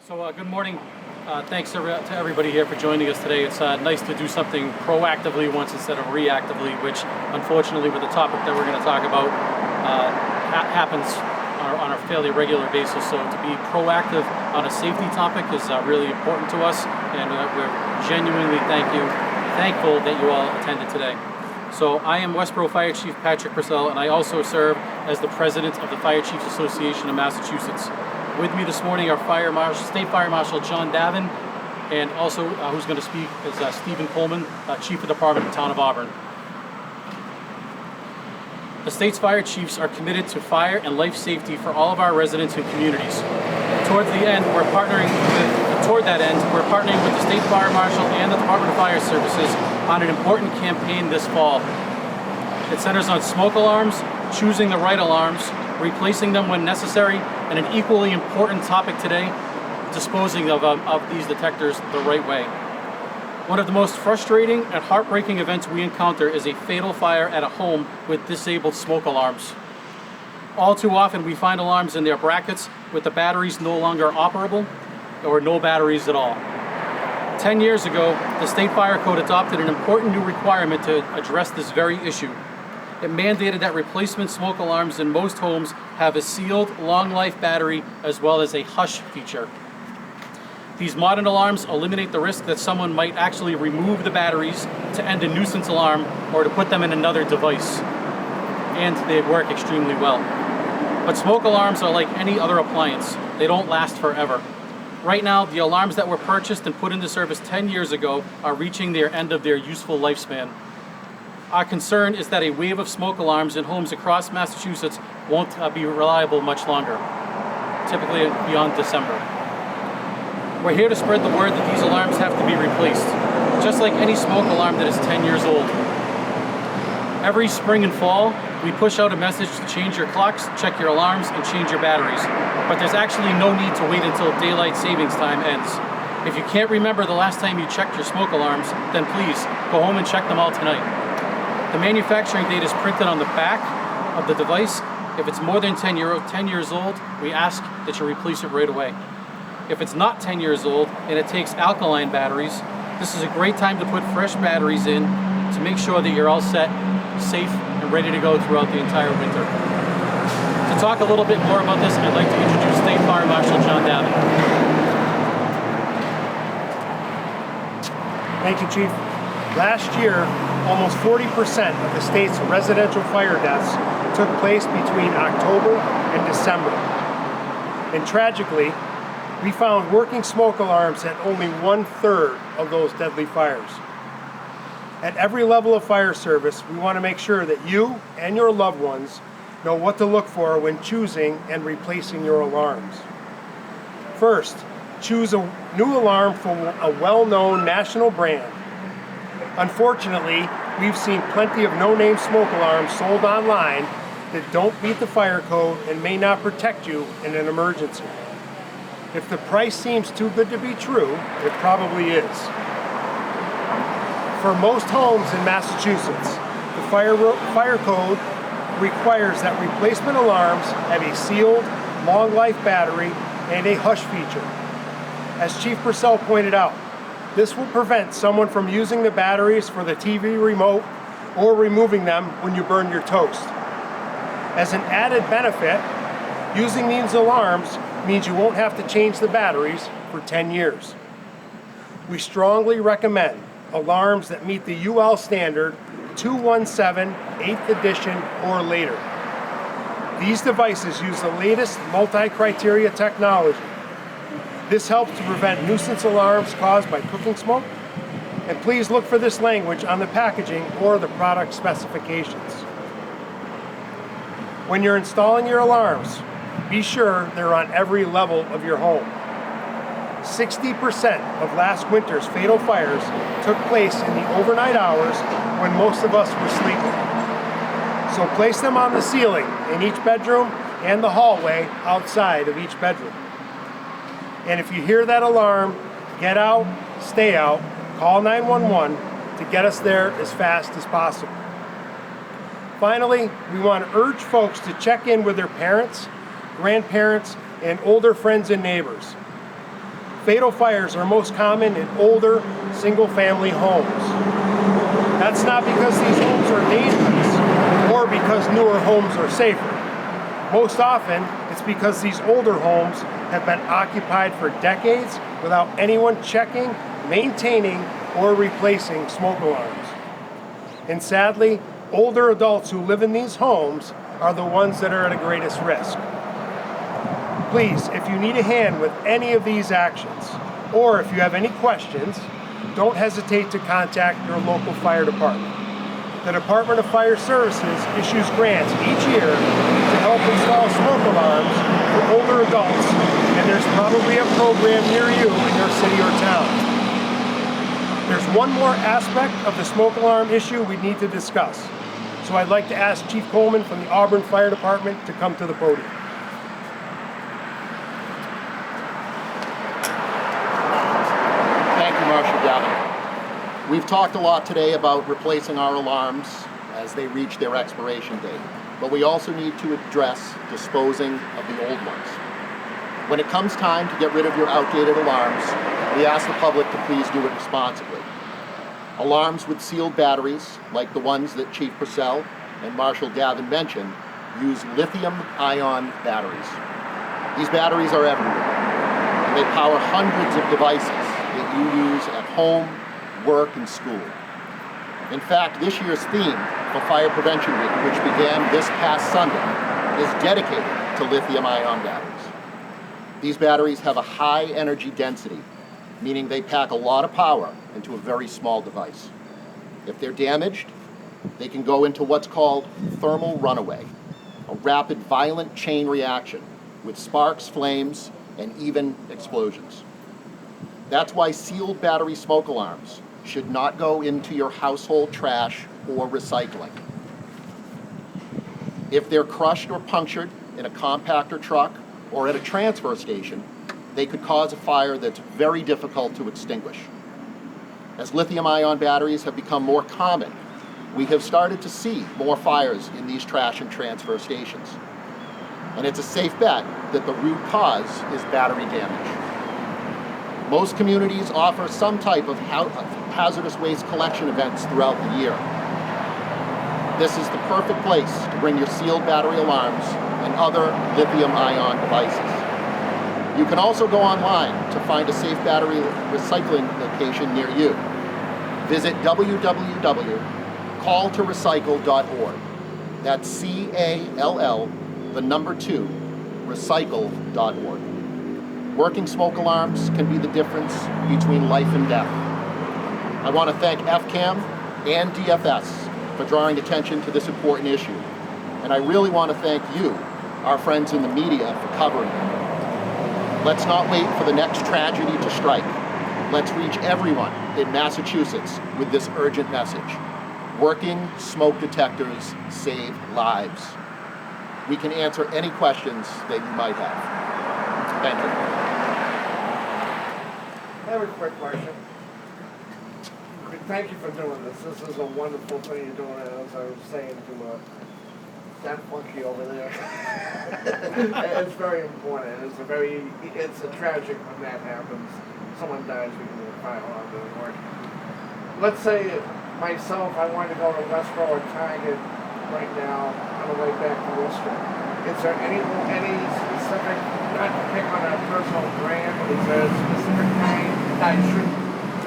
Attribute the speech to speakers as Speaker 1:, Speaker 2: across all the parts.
Speaker 1: So good morning. Thanks to everybody here for joining us today. It's nice to do something proactively once instead of reactively, which unfortunately with the topic that we're going to talk about happens on a fairly regular basis. So to be proactive on a safety topic is really important to us, and we're genuinely thankful that you all attended today. So I am Westborough Fire Chief Patrick Purcell, and I also serve as the president of the Fire Chiefs Association of Massachusetts. With me this morning are State Fire Marshal Jon Divine, and also who's going to speak is Stephen Coleman, Chief of Department of the Town of Auburn. The state's fire chiefs are committed to fire and life safety for all of our residents and communities. Toward that end, we're partnering with the State Fire Marshal and the Department of Fire Services on an important campaign this fall. It centers on smoke alarms, choosing the right alarms, replacing them when necessary, and an equally important topic today, disposing of these detectors the right way. One of the most frustrating and heartbreaking events we encounter is a fatal fire at a home with disabled smoke alarms. All too often we find alarms in their brackets with the batteries no longer operable or no batteries at all. 10 years ago, the State Fire Code adopted an important new requirement to address this very issue. It mandated that replacement smoke alarms in most homes have a sealed, long-life battery as well as a hush feature. These modern alarms eliminate the risk that someone might actually remove the batteries to end a nuisance alarm or to put them in another device, and they work extremely well. But smoke alarms are like any other appliance. They don't last forever. Right now, the alarms that were purchased and put into service 10 years ago are reaching their end of their useful lifespan. Our concern is that a wave of smoke alarms in homes across Massachusetts won't be reliable much longer, typically beyond December. We're here to spread the word that these alarms have to be replaced, just like any smoke alarm that is 10 years old. Every spring and fall, we push out a message to change your clocks, check your alarms, and change your batteries. But there's actually no need to wait until daylight savings time ends. If you can't remember the last time you checked your smoke alarms, then please go home and check them all tonight. The manufacturing date is printed on the back of the device. If it's more than 10 years old, we ask that you replace it right away. If it's not 10 years old and it takes alkaline batteries, this is a great time to put fresh batteries in to make sure that you're all set, safe, and ready to go throughout the entire winter. To talk a little bit more about this, I'd like to introduce State Fire Marshal Jon Divine.
Speaker 2: Thank you, Chief. Last year, almost 40% of the state's residential fire deaths took place between October and December. And tragically, we found working smoke alarms at only 1/3 of those deadly fires. At every level of fire service, we want to make sure that you and your loved ones know what to look for when choosing and replacing your alarms. First, choose a new alarm from a well-known national brand. Unfortunately, we've seen plenty of no-name smoke alarms sold online that don't meet the fire code and may not protect you in an emergency. If the price seems too good to be true, it probably is. For most homes in Massachusetts, the fire code requires that replacement alarms have a sealed, long-life battery and a hush feature. As Chief Purcell pointed out, this will prevent someone from using the batteries for the TV remote or removing them when you burn your toast. As an added benefit, using these alarms means you won't have to change the batteries for 10 years. We strongly recommend alarms that meet the UL standard 217 8th edition or later. These devices use the latest multi-criteria technology. This helps to prevent nuisance alarms caused by cooking smoke, and please look for this language on the packaging or the product specifications. When you're installing your alarms, be sure they're on every level of your home. 60% of last winter's fatal fires took place in the overnight hours when most of us were sleeping. So place them on the ceiling in each bedroom and the hallway outside of each bedroom. And if you hear that alarm, get out, stay out, call 911 to get us there as fast as possible. Finally, we want to urge folks to check in with their parents, grandparents, and older friends and neighbors. Fatal fires are most common in older, single-family homes. That's not because these homes are dangerous or because newer homes are safer. Most often, it's because these older homes have been occupied for decades without anyone checking, maintaining, or replacing smoke alarms. And sadly, older adults who live in these homes are the ones that are at the greatest risk. Please, if you need a hand with any of these actions, or if you have any questions, don't hesitate to contact your local fire department. The Department of Fire Services issues grants each year to help install smoke alarms for older adults, and there's probably a program near you in your city or town. There's one more aspect of the smoke alarm issue we need to discuss. So I'd like to ask Chief Coleman from the Auburn Fire Department to come to the podium.
Speaker 3: Thank you, Marshal Gavin. We've talked a lot today about replacing our alarms as they reach their expiration date, but we also need to address disposing of the old ones. When it comes time to get rid of your outdated alarms, we ask the public to please do it responsibly. Alarms with sealed batteries, like the ones that Chief Purcell and Marshal Gavin mentioned, use lithium-ion batteries. These batteries are everywhere, and they power hundreds of devices that you use at home, work, and school. In fact, this year's theme for Fire Prevention Week, which began this past Sunday, is dedicated to lithium-ion batteries. These batteries have a high energy density, meaning they pack a lot of power into a very small device. If they're damaged, they can go into what's called thermal runaway, a rapid, violent chain reaction with sparks, flames, and even explosions. That's why sealed battery smoke alarms should not go into your household trash or recycling. If they're crushed or punctured in a compactor truck or at a transfer station, they could cause a fire that's very difficult to extinguish. As lithium-ion batteries have become more common, we have started to see more fires in these trash and transfer stations. And it's a safe bet that the root cause is battery damage. Most communities offer some type of hazardous waste collection events throughout the year. This is the perfect place to bring your sealed battery alarms and other lithium-ion devices. You can also go online to find a safe battery recycling location near you. Visit www.calltorecycle.org. That's CALL, the number 2, recycle.org. Working smoke alarms can be the difference between life and death. I want to thank FCAM and DFS for drawing attention to this important issue. And I really want to thank you, our friends in the media, for covering it. Let's not wait for the next tragedy to strike. Let's reach everyone in Massachusetts with this urgent message. Working smoke detectors save lives. We can answer any questions that you might have. Thank you.
Speaker 4: I have a quick question. Thank you for doing this. This is a wonderful thing you're doing, as I was saying to that funky over there. It's very important. It's a tragic when that happens. Someone dies because of a fire alarm doesn't work. Let's say myself, I want to go to Westborough or Target right now on the way back to Worcester. Is there any specific, not to pick on a personal brand, is there a specific kind that I should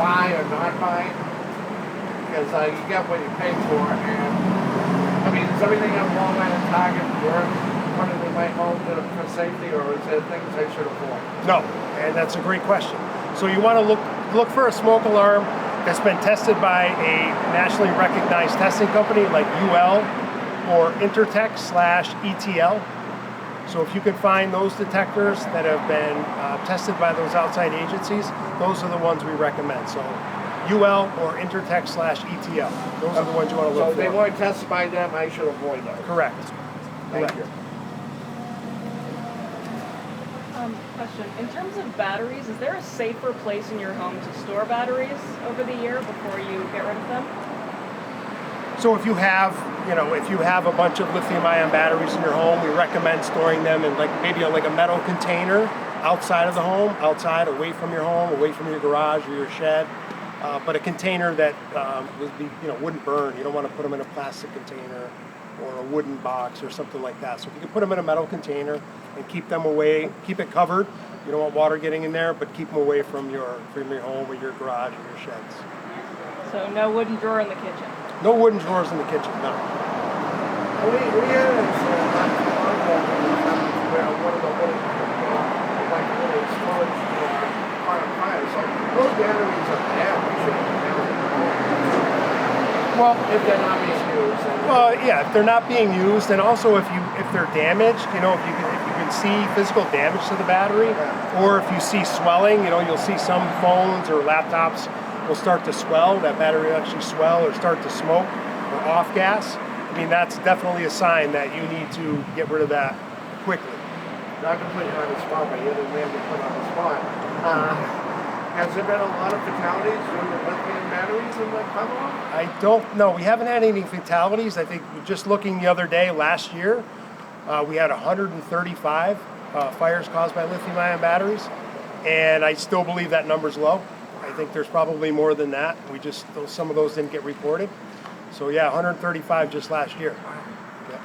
Speaker 4: buy or not buy? Because you get what you pay for, and I mean, is everything at Walmart and Target worth running in my home for safety, or is there things I should avoid?
Speaker 2: No, and that's a great question. So you want to look for a smoke alarm that's been tested by a nationally recognized testing company like UL or Intertech/ETL. So if you can find those detectors that have been tested by those outside agencies, those are the ones we recommend. So UL or Intertech/ETL. Those are the ones you want to look for.
Speaker 4: So if they weren't tested by them, I should avoid those.
Speaker 2: Correct.
Speaker 4: Thank you.
Speaker 5: Question. In terms of batteries, is there a safer place in your home to store batteries over the year before you get rid of them?
Speaker 2: So if you have a bunch of lithium-ion batteries in your home, we recommend storing them in maybe a metal container outside of the home, outside, away from your home, away from your garage or your shed. But a container that would be, wouldn't burn. You don't want to put them in a plastic container or a wooden box or something like that. So if you can put them in a metal container and keep them away, keep it covered. You don't want water getting in there, but keep them away from your home or your garage or your sheds.
Speaker 5: So no wooden drawer in the kitchen.
Speaker 2: No wooden drawers in the kitchen, no.
Speaker 4: We had a not too long ago where one of the little, like little storage part of fire. So those batteries are bad. We shouldn't have them.
Speaker 2: Well,
Speaker 4: If they're not being used.
Speaker 2: well, yeah, if they're not being used, and also if they're damaged, if you can see physical damage to the battery, or if you see swelling, you'll see some phones or laptops will start to swell. That battery will actually swell or start to smoke or off gas. I mean, that's definitely a sign that you need to get rid of that quickly.
Speaker 4: Not to put you on the spot, but you're the man to put on the spot. Has there been a lot of fatalities due to lithium batteries in the Commonwealth?
Speaker 2: I don't know. We haven't had any fatalities. I think just looking the other day, last year, we had 135 fires caused by lithium-ion batteries, and I still believe that number's low. I think there's probably more than that. Some of those didn't get reported. So yeah, 135 just last year.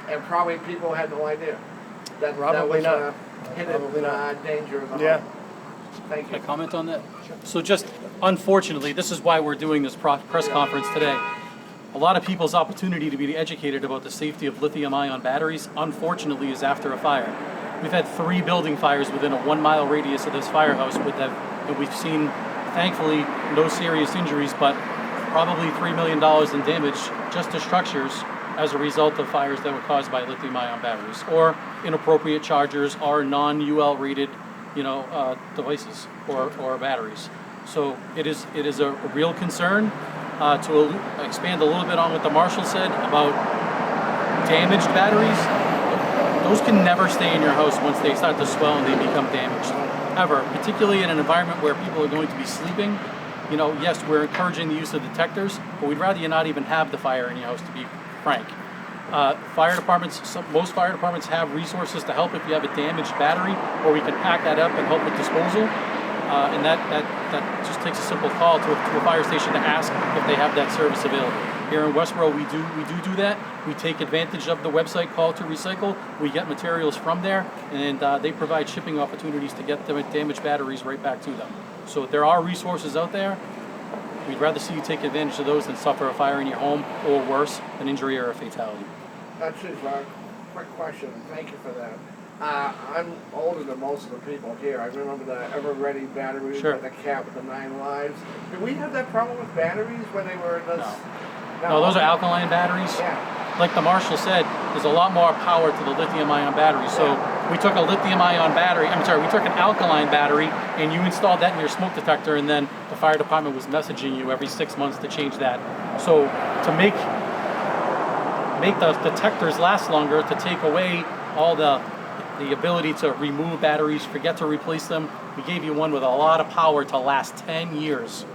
Speaker 4: And probably people had no idea. That
Speaker 2: Probably
Speaker 4: was
Speaker 2: not.
Speaker 4: Hidden
Speaker 2: Probably not.
Speaker 4: danger of the
Speaker 2: Yeah.
Speaker 4: home. Thank
Speaker 1: Can I
Speaker 4: you.
Speaker 1: comment on that? So just unfortunately, this is why we're doing this press conference today. A lot of people's opportunity to be educated about the safety of lithium-ion batteries, unfortunately, is after a fire. We've had 3 building fires within a 1-mile radius of this firehouse and we've seen, thankfully, no serious injuries, but probably $3 million in damage just to structures as a result of fires that were caused by lithium-ion batteries or inappropriate chargers or non-UL rated devices or batteries. So it is a real concern. To expand a little bit on what the marshal said about damaged batteries, those can never stay in your house once they start to swell and they become damaged, ever, particularly in an environment where people are going to be sleeping. Yes, we're encouraging the use of detectors, but we'd rather you not even have the fire in your house, to be frank. Most fire departments have resources to help if you have a damaged battery, or we can pack that up and help with disposal. And that just takes a simple call to a fire station to ask if they have that service available. Here in Westborough, we do that. We take advantage of the website Call to Recycle. We get materials from there, and they provide shipping opportunities to get the damaged batteries right back to them. So there are resources out there. We'd rather see you take advantage of those than suffer a fire in your home, or worse, an injury or a fatality.
Speaker 4: That's just a quick question. Thank you for that. I'm older than most of the people here. I remember the ever-ready batteries
Speaker 1: Sure.
Speaker 4: with the cat with the 9 lives. Did we have that problem with batteries when they were in this?
Speaker 1: No, those are alkaline batteries.
Speaker 4: Yeah.
Speaker 1: Like the marshal said, there's a lot more power to the lithium-ion battery. So we took a lithium-ion battery, we took an alkaline battery, and you installed that in your smoke detector, and then the fire department was messaging you every 6 months to change that. So to make the detectors last longer, to take away all the ability to remove batteries, forget to replace them, we gave you one with a lot of power to last 10 years.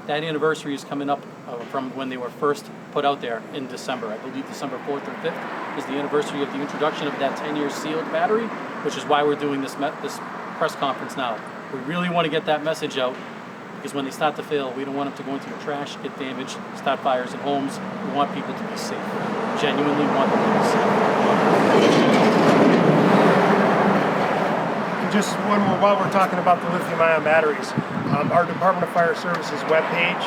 Speaker 1: That anniversary is coming up from when they were first put out there in December. I believe December 4th or 5th is the anniversary of the introduction of that 10-year sealed battery, which is why we're doing this press conference now. We really want to get that message out, because when they start to fail, we don't want them to go into your trash, get damaged, start fires in homes. We want people to be safe. Genuinely want them to be safe.
Speaker 2: Just one more, while we're talking about the lithium-ion batteries, our Department of Fire Services webpage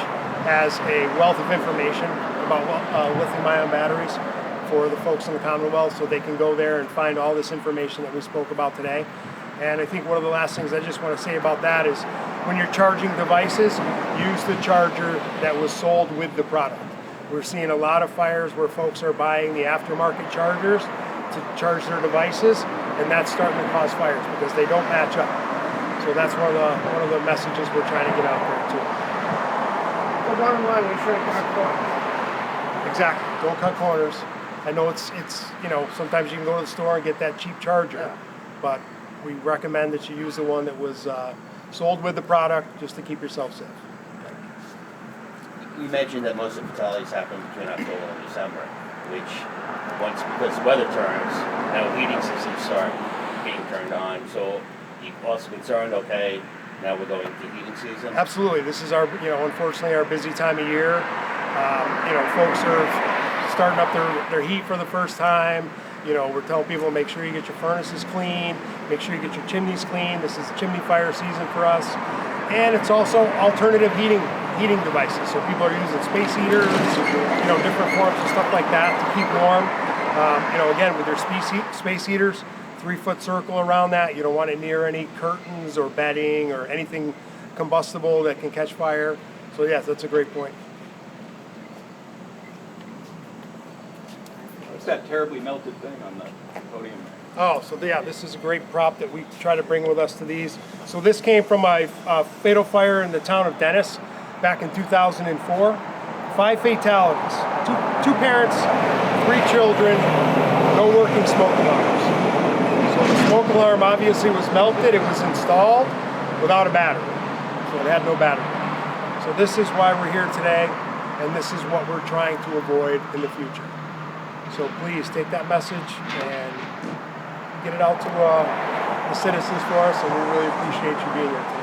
Speaker 2: has a wealth of information about lithium-ion batteries for the folks in the Commonwealth, so they can go there and find all this information that we spoke about today. And I think one of the last things I just want to say about that is when you're charging devices, use the charger that was sold with the product. We're seeing a lot of fires where folks are buying the aftermarket chargers to charge their devices, and that's starting to cause fires because they don't match up. So that's one of the messages we're trying to get out there too.
Speaker 4: The bottom line, we shouldn't cut corners.
Speaker 2: Exactly. Don't cut corners. I know it's sometimes you can go to the store and get that cheap charger, but we recommend that you use the one that was sold with the product just to keep yourself safe.
Speaker 6: You mentioned that most of the fatalities happen between October and December, which because the weather turns, heating systems start being turned on. So also concerned, okay, now we're going to heating season?
Speaker 2: Absolutely. This is our, unfortunately our busy time of year. Folks are starting up their heat for the first time. We're telling people make sure you get your furnaces clean, make sure you get your chimneys clean. This is chimney fire season for us. And it's also alternative heating devices. So people are using space heaters, different forms of stuff like that to keep warm. Again, with their space heaters, 3-foot circle around that. You don't want it near any curtains or bedding or anything combustible that can catch fire. So yes, that's a great point.
Speaker 7: What's that terribly melted thing on the podium?
Speaker 2: Oh, so yeah, this is a great prop that we try to bring with us to these. So this came from a fatal fire in the town of Dennis back in 2004. 5 fatalities, two parents, 3 children, no working smoke alarms. So the smoke alarm obviously was melted. It was installed without a battery, so it had no battery. So this is why we're here today, and this is what we're trying to avoid in the future. So please take that message and get it out to the citizens for us, and we really appreciate you being here today.